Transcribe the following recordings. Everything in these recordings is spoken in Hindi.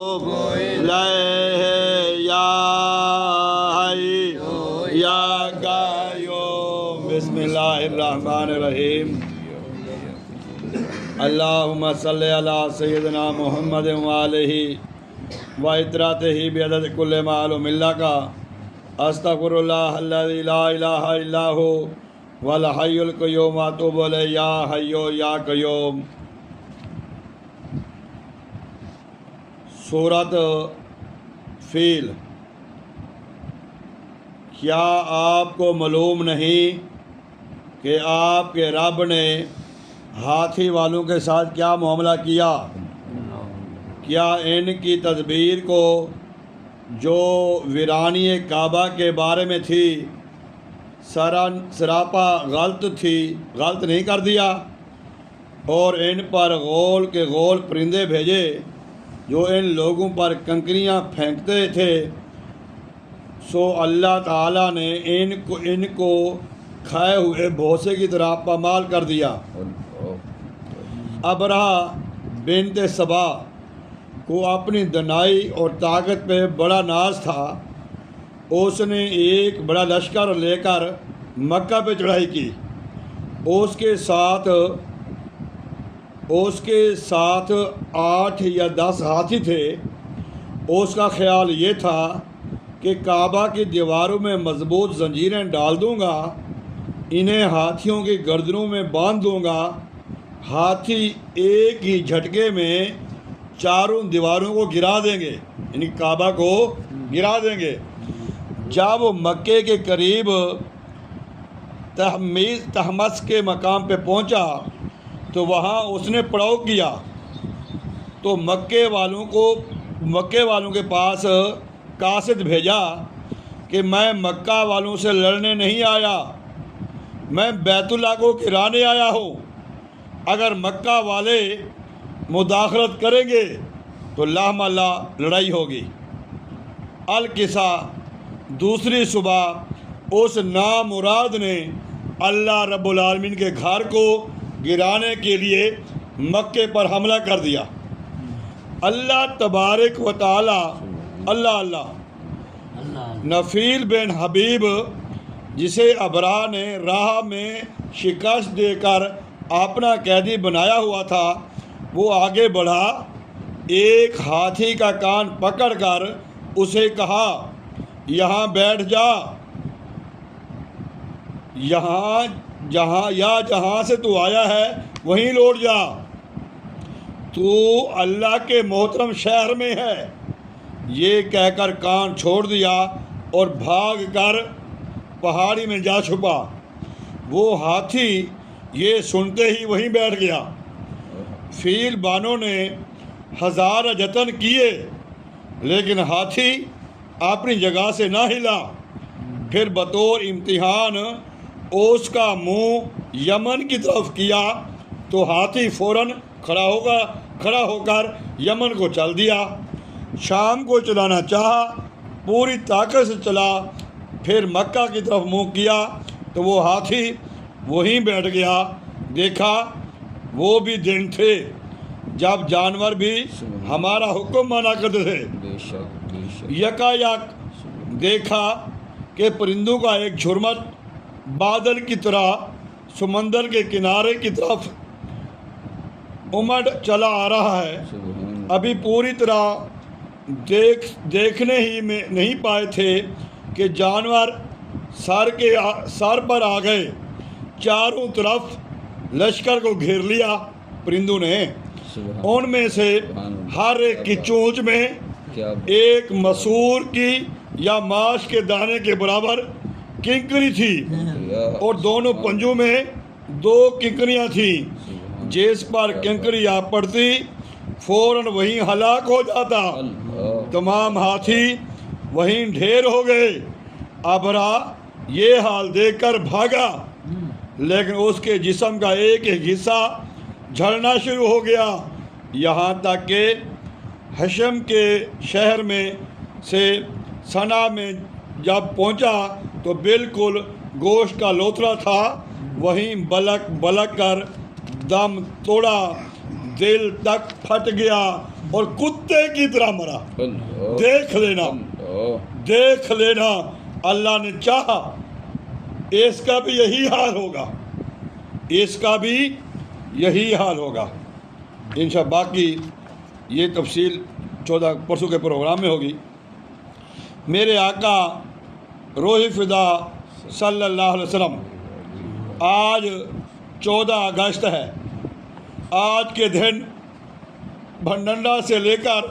बिस्मिल्लाहिर्रहमानिर्रहीम। अल्लाहुम्मा सल्लि अला सय्यिदिना मुहम्मद व आलिहि व इतरातिहि बिअदद कुल्लि मालूम मिल्लका अस्तगफिरुल्लाह अल्लज़ी ला इलाहा इल्ला हु वल हय्युल क़य्यूम व अतूबु इलैहि या हय्यु या क़य्यूम। सूरत फील। क्या आपको मालूम नहीं कि आपके रब ने हाथी वालों के साथ क्या मामला किया? क्या इनकी तदबीर को जो वीरानी काबा के बारे में थी सरापा गलत नहीं कर दिया और इन पर गोल के गोल परिंदे भेजे जो इन लोगों पर कंकरियां फेंकते थे। सो अल्लाह ताला ने इनको खाए हुए भोसे की तरह पामाल कर दिया। अबरहा बिन्त सबा को अपनी दनाई और ताकत पे बड़ा नाज था। उसने एक बड़ा लश्कर लेकर मक्का पे चढ़ाई की। उसके साथ 8 या 10 हाथी थे। उसका ख्याल ये था कि काबा की दीवारों में मजबूत जंजीरें डाल दूंगा, इन्हें हाथियों की गर्दनों में बांध दूंगा। हाथी एक ही झटके में चारों दीवारों को गिरा देंगे, यानी काबा को गिरा देंगे। जब वो मक्के के करीब तहमस के मकाम पे पहुंचा तो वहाँ उसने पड़ाव किया। तो मक्के वालों के पास कासिद भेजा कि मैं मक्का वालों से लड़ने नहीं आया, मैं बैतुल्लाह को गिराने आया हूँ। अगर मक्का वाले मुदाखलत करेंगे तो लामल्ला लड़ाई होगी। अल-किसा दूसरी सुबह उस नामुराद ने अल्लाह रब्बुल आलमीन के घर को गिराने के लिए मक्के पर हमला कर दिया। अल्लाह तबारक व तआला अल्लाह नफील बिन हबीब, जिसे अबरा ने राह में शिकस्त देकर अपना कैदी बनाया हुआ था, वो आगे बढ़ा। एक हाथी का कान पकड़कर उसे कहा, यहाँ बैठ जा, जहाँ से तू आया है वहीं लौट जा। तू अल्लाह के मोहतरम शहर में है। ये कहकर कान छोड़ दिया और भाग कर पहाड़ी में जा छुपा। वो हाथी ये सुनते ही वहीं बैठ गया। फील बानों ने 1000 जतन किए लेकिन हाथी अपनी जगह से ना हिला। फिर बतौर इम्तिहान उसका मुंह यमन की तरफ किया तो हाथी फौरन खड़ा होकर यमन को चल दिया। शाम को चलाना चाहा, पूरी ताकत से चला। फिर मक्का की तरफ मुंह किया तो वो हाथी वहीं बैठ गया। देखा वो भी दिन थे जब जानवर भी हमारा हुक्म माना करते थे। यकायक देखा कि परिंदों का एक झुरमट बादल की तरह समंदर के किनारे की तरफ उमड़ चला आ रहा है। अभी पूरी तरह देखने ही में नहीं पाए थे कि जानवर सर पर आ गए। चारों तरफ लश्कर को घेर लिया परिंदों ने। उनमें से हर एक की चोंच में एक मसूर की या माश के दाने के बराबर किंकरी थी और दोनों पंजों में 2 किंकरियां थी। जिस पर किंकरी आ पड़ती फौरन वहीं हलाक हो जाता। तमाम हाथी वहीं ढेर हो गए। अबरा ये हाल देखकर भागा लेकिन उसके जिस्म का एक हिस्सा झड़ना शुरू हो गया। यहाँ तक कि हशम के शहर में से सना में जब पहुँचा तो बिल्कुल गोश्त का लोथड़ा था। वहीं बलक कर दम तोड़ा। दिल तक फट गया और कुत्ते की तरह मरा। देख लेना, देख लेना, अल्लाह ने चाहा इसका भी यही हाल होगा, इसका भी यही हाल होगा इंशाअल्लाह। बाकी ये तफसील 14 परसों के प्रोग्राम में होगी। मेरे आका रूह फ़िदा सल्लल्लाहु अलैहि वसल्लम, आज 14 अगस्त है। आज के दिन भंडंडा से लेकर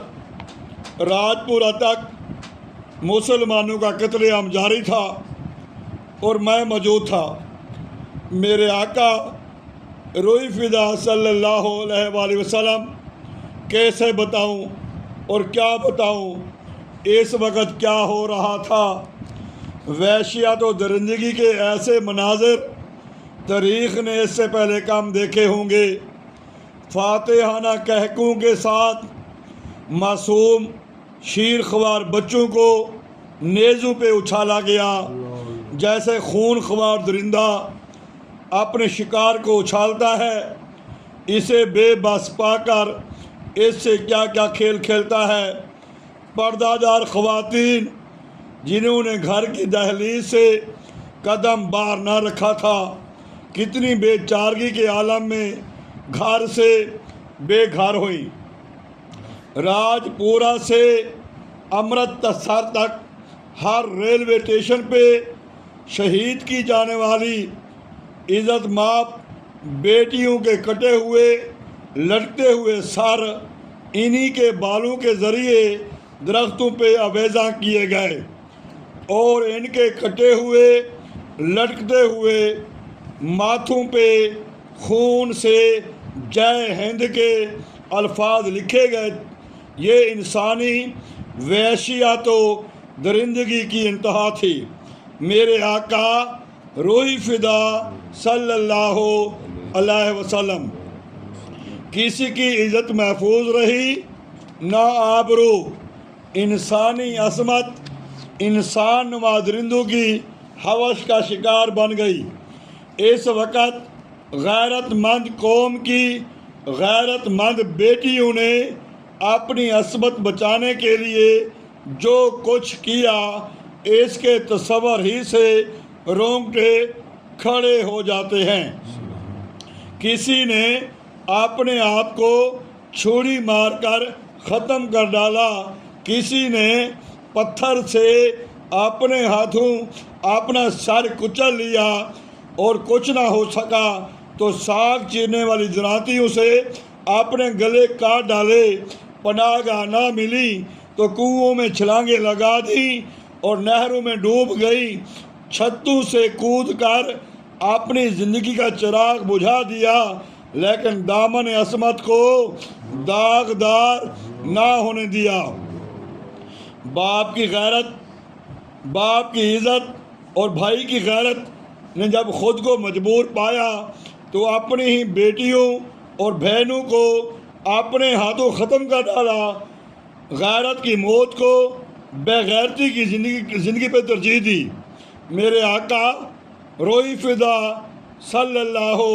राजपुरा तक मुसलमानों का कत्लेआम जारी था और मैं मौजूद था। मेरे आका रूह फ़िदा सल्लल्लाहु अलैहि वसल्लम, कैसे बताऊं और क्या बताऊं इस वक्त क्या हो रहा था। वहशियत और दरिंदगी के ऐसे मनाजिर तारीख़ ने इससे पहले कम देखे होंगे। फातिहाना कहकों के साथ मासूम शीर ख्वार बच्चों को नेज़ों पे उछाला गया, जैसे खून ख्वार दरिंदा अपने शिकार को उछालता है। इसे बेबस पाकर इससे क्या क्या खेल खेलता है। पर्दादार ख़वातीन जिन्होंने घर की दहलीज से कदम बाहर ना रखा था, कितनी बेचारगी के आलम में घर से बेघर हुई। राजपुरा से अमृतसर तक हर रेलवे स्टेशन पे शहीद की जाने वाली इज़्ज़त माप बेटियों के कटे हुए लटकते हुए सर इन्हीं के बालों के ज़रिए दरख्तों पे आवेज़ा किए गए और इनके कटे हुए लटकते हुए माथों पे खून से जय हिंद के अल्फाज लिखे गए। ये इंसानी वहशियत व दरिंदगी की इंतहा थी। मेरे आका रूह फ़िदा सल्लल्लाहु अलैहि वसल्लम, किसी की इज़्ज़त महफूज रही ना आबरू। इंसानी असमत इंसान नुमा दरिंदों की हवस का शिकार बन गई। इस वक़्त गैरतमंद कौम की गैरतमंद बेटियों ने अपनी असमत बचाने के लिए जो कुछ किया, इसके तस्वर ही से रोंगटे खड़े हो जाते हैं। किसी ने अपने आप को छुरी मारकर ख़त्म कर डाला, किसी ने पत्थर से अपने हाथों अपना सर कुचल लिया और कुछ ना हो सका तो साग चीरने वाली जनातियों से अपने गले काट डाले। पनाहगाह ना मिली तो कुओं में छलांगे लगा दी और नहरों में डूब गई। छतों से कूद कर अपनी ज़िंदगी का चिराग बुझा दिया, लेकिन दामन असमत को दागदार ना होने दिया। बाप की गैरत, बाप की इज़्ज़त और भाई की गैरत ने जब ख़ुद को मजबूर पाया तो अपनी ही बेटियों और बहनों को अपने हाथों ख़त्म कर डाला। गैरत की मौत को बेगैरती की ज़िंदगी पे तरजीह दी। मेरे आका रूह फ़िदा सल्लल्लाहु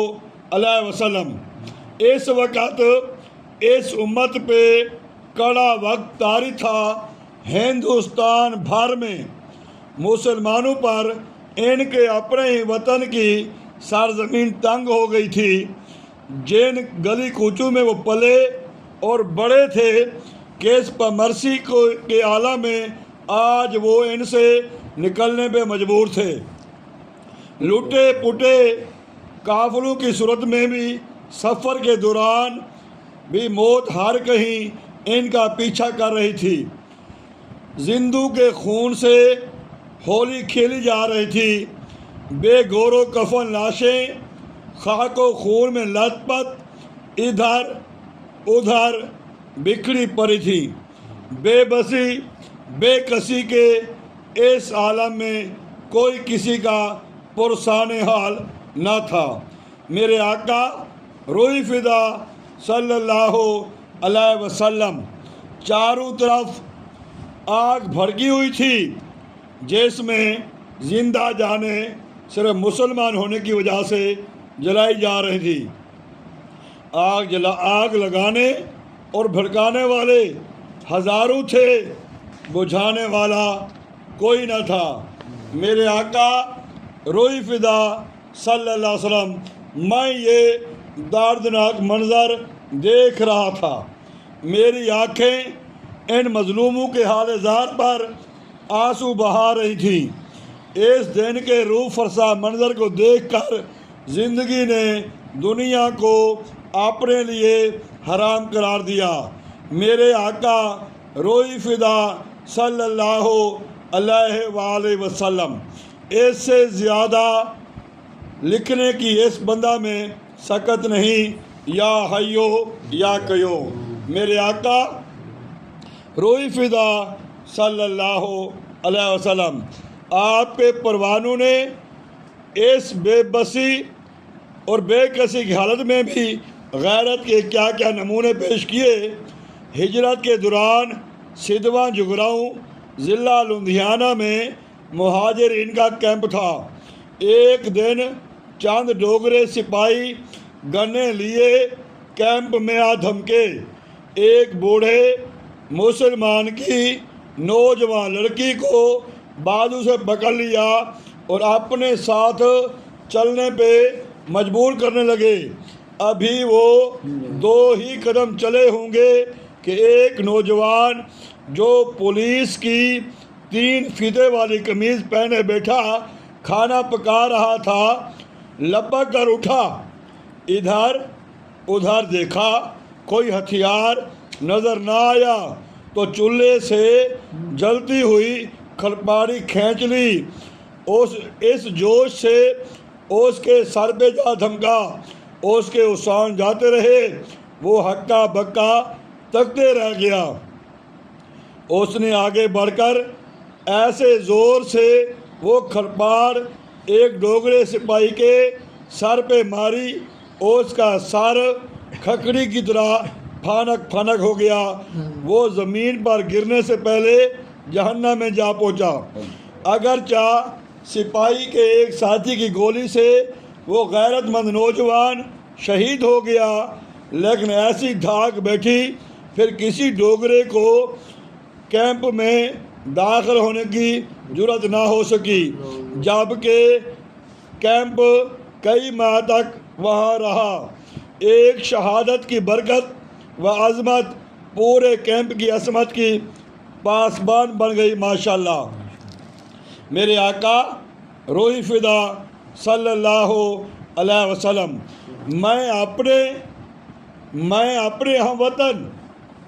अलैहि वसल्लम, इस वक़्त इस उम्मत पे कड़ा वक्त तारी था। हिंदुस्तान भर में मुसलमानों पर इनके अपने ही वतन की सरजमीन तंग हो गई थी। जिन गली कूचों में वो पले और बड़े थे, केस परमर्सी को के आला में आज वो इनसे निकलने पे मजबूर थे। लुटे पुटे काफिलों की सूरत में भी सफ़र के दौरान भी मौत हर कहीं इनका पीछा कर रही थी। जिंदू के खून से होली खेली जा रही थी। बेगौरो कफन लाशें खाको खून में लथपथ इधर उधर बिखरी पड़ी थी। बेबसी बेकसी के इस आलम में कोई किसी का पुरसाने हाल न था। मेरे आका रूह फ़िदा सल्लल्लाहु अलैहि वसल्लम चारों तरफ आग भड़की हुई थी, जिसमें जिंदा जाने सिर्फ मुसलमान होने की वजह से जलाई जा रही थी। आग लगाने और भड़काने वाले हजारों थे, बुझाने वाला कोई न था। मेरे आका रोई फिदा सल्लल्लाहु अलैहि वसल्लम, मैं ये दर्दनाक मंजर देख रहा था। मेरी आंखें इन मजलूमों के हाल ज़ार पर आंसू बहा रही थी। इस दिन के रूह फरसा मंजर को देखकर ज़िंदगी ने दुनिया को अपने लिए हराम करार दिया। मेरे आका रोई फिदा सल्लल्लाहु अलैहि वसल्लम, इससे ज़्यादा लिखने की इस बंदा में सकत नहीं। या हयो या कयो। मेरे आका रोई फिदा सल्लल्लाहु अलैहि वसल्लम, आपके परवानों ने इस बेबसी और बेकसी की हालत में भी गैरत के क्या क्या नमूने पेश किए। हिजरत के दौरान सिदवा जुगराऊँ ज़िला लुधियाना में मुहाजिरीन का कैंप था। एक दिन चंद डोगरे सिपाही गन्ने लिए कैंप में आ धमके। एक बूढ़े मुसलमान की नौजवान लड़की को बाजू से पकड़ लिया और अपने साथ चलने पे मजबूर करने लगे। अभी वो 2 ही कदम चले होंगे कि एक नौजवान जो पुलिस की 3 फीते वाली कमीज़ पहने बैठा खाना पका रहा था, लपक कर उठा। इधर उधर देखा, कोई हथियार नज़र ना आया तो चूल्हे से जलती हुई खलपारी खींच ली। इस जोश से उसके सर पे जा धमका। उसके उसान जाते रहे, वो हक्का बक्का तकते रह गया। उसने आगे बढ़कर ऐसे ज़ोर से वो खरपार एक डोगरे सिपाही के सर पे मारी, उसका सर खकड़ी की तरह फानक फानक हो गया। वो ज़मीन पर गिरने से पहले जहन्नम में जा पहुंचा। अगरचा सिपाही के एक साथी की गोली से वो गैरतमंद नौजवान शहीद हो गया, लेकिन ऐसी धाक बैठी फिर किसी डोगरे को कैंप में दाखिल होने की जुर्रत ना हो सकी, जबकि कैंप कई माह तक वहाँ रहा। एक शहादत की बरकत व अज़मत पूरे कैंप की असमत की पासबान बन गई माशाल्लाह। मेरे आका रोही फिदा सल्लल्लाहु अलैहि वसल्लम, मैं अपने हम वतन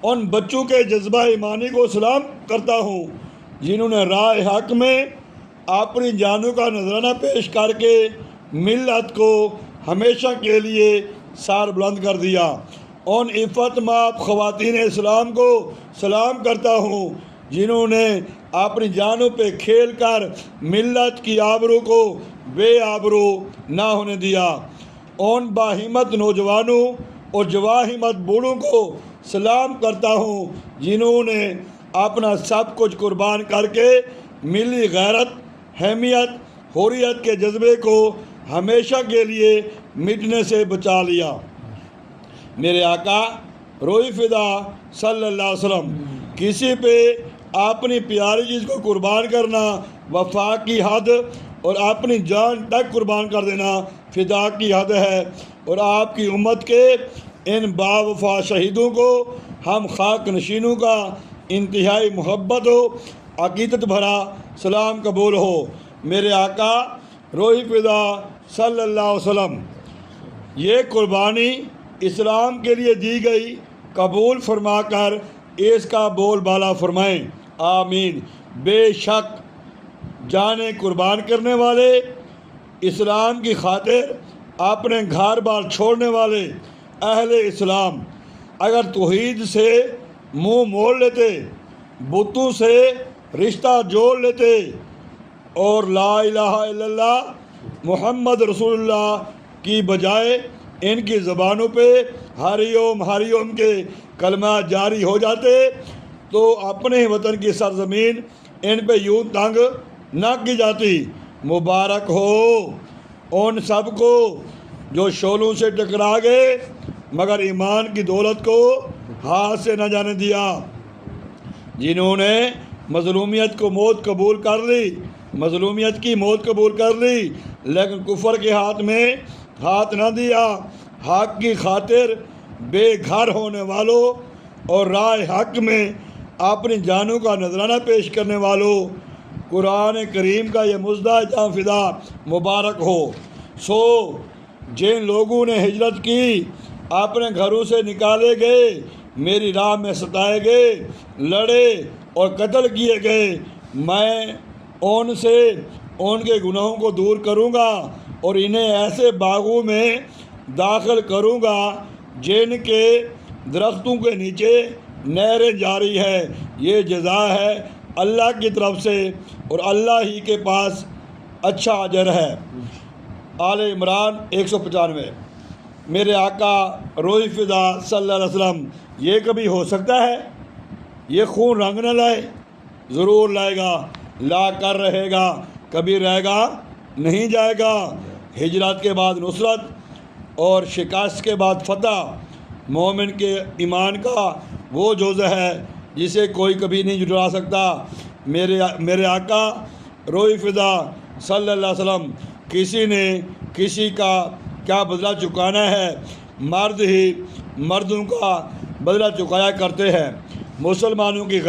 उन बच्चों के जज्बा ईमानी को सलाम करता हूँ जिन्होंने राह हक में अपनी जानों का नजराना पेश करके मिल्लत को हमेशा के लिए सार बुलंद कर दिया। उन इफ़्फ़त माफ़ ख़वातीन इस्लाम को सलाम करता हूँ जिन्होंने अपनी जानों पे खेल कर मिल्लत की आबरू को बेआबरू ना होने दिया। उन बाहिम्मत नौजवानों और जवाहिमत बूढ़ों को सलाम करता हूँ जिन्होंने अपना सब कुछ कुर्बान करके मिली गैरत, हमीयत, हुर्रियत के जज्बे को हमेशा के लिए मिटने से बचा लिया। मेरे आका रोई फिदा सल्लल्लाहु अलैहि वसल्लम, किसी पे अपनी प्यारी चीज़ को कुर्बान करना वफा की हद और अपनी जान तक कुर्बान कर देना फिदा की हद है। और आपकी उम्मत के इन बावफा शहीदों को हम खाक नशीनों का इंतहाई मोहब्बत हो, अकीदत भरा सलाम कबूल हो। मेरे आका रोही फिदा सल्लल्लाहु अलैहि वसल्लम, ये कुर्बानी इस्लाम के लिए दी गई, कबूल फरमाकर इसका बोल बाला फरमाएँ, आमीन। बेशक जाने कुर्बान करने वाले, इस्लाम की खातिर अपने घर बार छोड़ने वाले अहले इस्लाम अगर तौहीद से मुंह मोड़ लेते, बुतों से रिश्ता जोड़ लेते और ला इलाहा इल्लल्लाह मुहम्मद रसूलुल्लाह की बजाय इनकी ज़बानों पे हरिओम के कलमा जारी हो जाते, तो अपने वतन की सरजमीन इन पे यूं तंग न की जाती। मुबारक हो उन सब को जो शोलों से टकरा गए मगर ईमान की दौलत को हाथ से न जाने दिया। जिन्होंने मजलूमियत को मौत कबूल कर ली, मजलूमियत की मौत कबूल कर ली, लेकिन कुफर के हाथ में हाथ न दिया। हक की खातिर बेघर होने वालों और राय हक में अपनी जानों का नजराना पेश करने वालों, कुरान करीम का ये मुजदा जहाँ फिदा मुबारक हो। सो जिन लोगों ने हिजरत की, अपने घरों से निकाले गए, मेरी राह में सताए गए, लड़े और कत्ल किए गए, मैं उनसे उनके गुनाहों को दूर करूँगा और इन्हें ऐसे बागों में दाखिल करूँगा जिनके दरख्तों के नीचे नहरें जारी है। ये जज़ा है अल्लाह की तरफ से और अल्लाह ही के पास अच्छा अजर है। आले इमरान 195। मेरे आका रोही फ़िदा सल्लल्लाहु अलैहि वसल्लम, ये कभी हो सकता है ये खून रंग न लाए? ज़रूर लाएगा, ला कर रहेगा, कभी रहेगा नहीं जाएगा। हिजरत के बाद नुसरत और शिकस्त के बाद फतह मोमिन के ईमान का वो जुज़ है जिसे कोई कभी नहीं जुटा सकता। मेरे आका रोही फ़िदा सल्लल्लाहु अलैहि वसल्लम, किसी ने किसी का क्या बदला चुकाना है, मर्द ही मर्दों का बदला चुकाया करते हैं। मुसलमानों की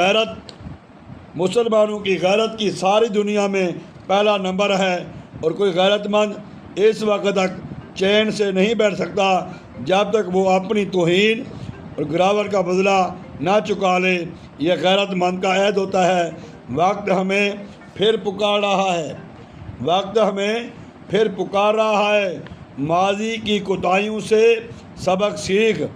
गैरत की सारी दुनिया में पहला नंबर है और कोई गैरतमंद इस वक्त तक चैन से नहीं बैठ सकता जब तक वो अपनी तौहीन और गिरावट का बदला ना चुका ले। यह गैरतमंद का ऐद होता है। वक्त हमें फिर पुकार रहा है। माजी की कोताहियों से सबक सीख,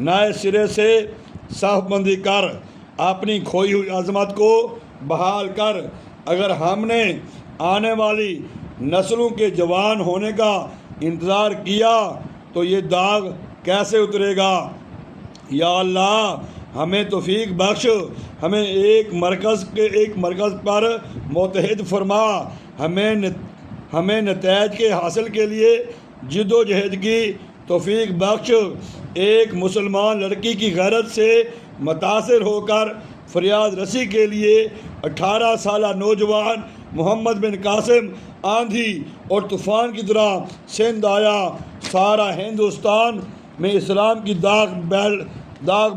नए सिरे से साफबंदी कर, अपनी खोई हुई अजमत को बहाल कर। अगर हमने आने वाली नस्लों के जवान होने का इंतज़ार किया तो ये दाग कैसे उतरेगा। या अल्लाह हमें तौफीक बख्श, हमें एक मरकज़ पर मुत्तहिद फरमा, हमें नतैज के हासिल के लिए जिद्दोजहद की तौफीक बख्श। एक मुसलमान लड़की की गैरत से मुतासिर होकर फरियाद रसी के लिए 18 साल नौजवान मोहम्मद बिन कासिम आंधी और तूफ़ान की तरह सिंध आया। सारा हिंदुस्तान में इस्लाम की दाग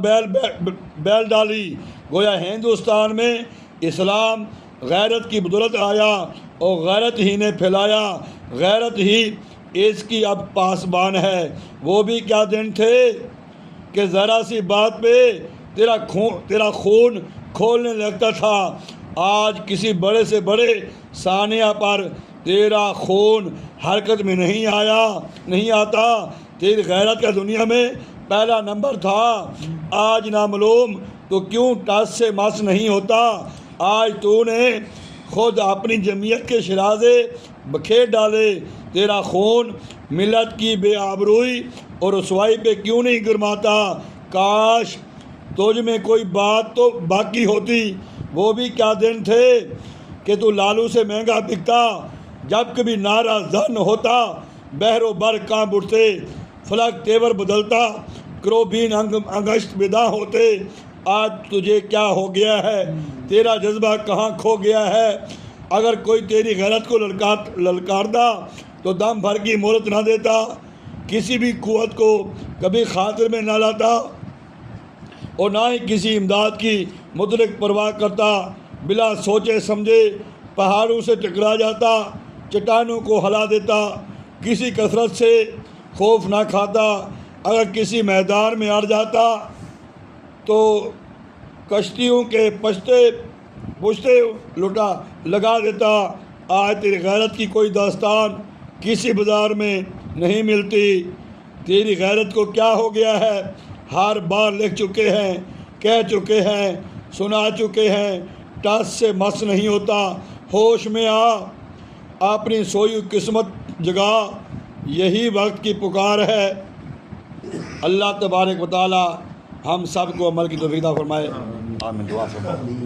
बैल डाली। गोया हिंदुस्तान में इस्लाम गैरत की बदौलत आया और गैरत ही ने फैलाया। गैरत ही इसकी अब पासबान है। वो भी क्या दिन थे कि ज़रा सी बात पे तेरा खून खोलने लगता था। आज किसी बड़े से बड़े सानिया पर तेरा खून हरकत में नहीं आता। तेरी गैरत का दुनिया में पहला नंबर था। आज नामालूम तो क्यों टस से मस नहीं होता। आज तूने खुद अपनी जमीयत के शराजे बखेर डाले। तेरा खून मिलत की बेआबरूई और रसवाई पे क्यों नहीं गिरमाता। काश तुझ में कोई बात तो बाकी होती। वो भी क्या दिन थे कि तू लालू से महंगा बिकता। जब कभी नारा जन होता बहरो बर कांप उठते। फलक तेवर बदलता क्रोबीन अंगश्त विदा होते। आज तुझे क्या हो गया है, तेरा जज्बा कहाँ खो गया है। अगर कोई तेरी गैरत को ललकारता तो दम भर की मोहलत ना देता। किसी भी कुव्वत को कभी खातिर में ना लाता और ना ही किसी इमदाद की मुतलक परवाह करता। बिला सोचे समझे पहाड़ों से टकरा जाता, चट्टानों को हिला देता। किसी कसरत से खौफ ना खाता। अगर किसी मैदान में अड़ जाता तो कश्तियों के पुश्ते लुटा लगा देता। आज तेरी गैरत की कोई दास्तान किसी बाज़ार में नहीं मिलती। तेरी गैरत को क्या हो गया है, हर बार लिख चुके हैं, कह चुके हैं, सुना चुके हैं। टस से मस नहीं होता। होश में आ, अपनी सोई किस्मत जगा। यही वक्त की पुकार है। अल्लाह तबारक व तआला हम सब को अमल की तौफीक अता फरमाए। आमीन। दुआ फरमाओ।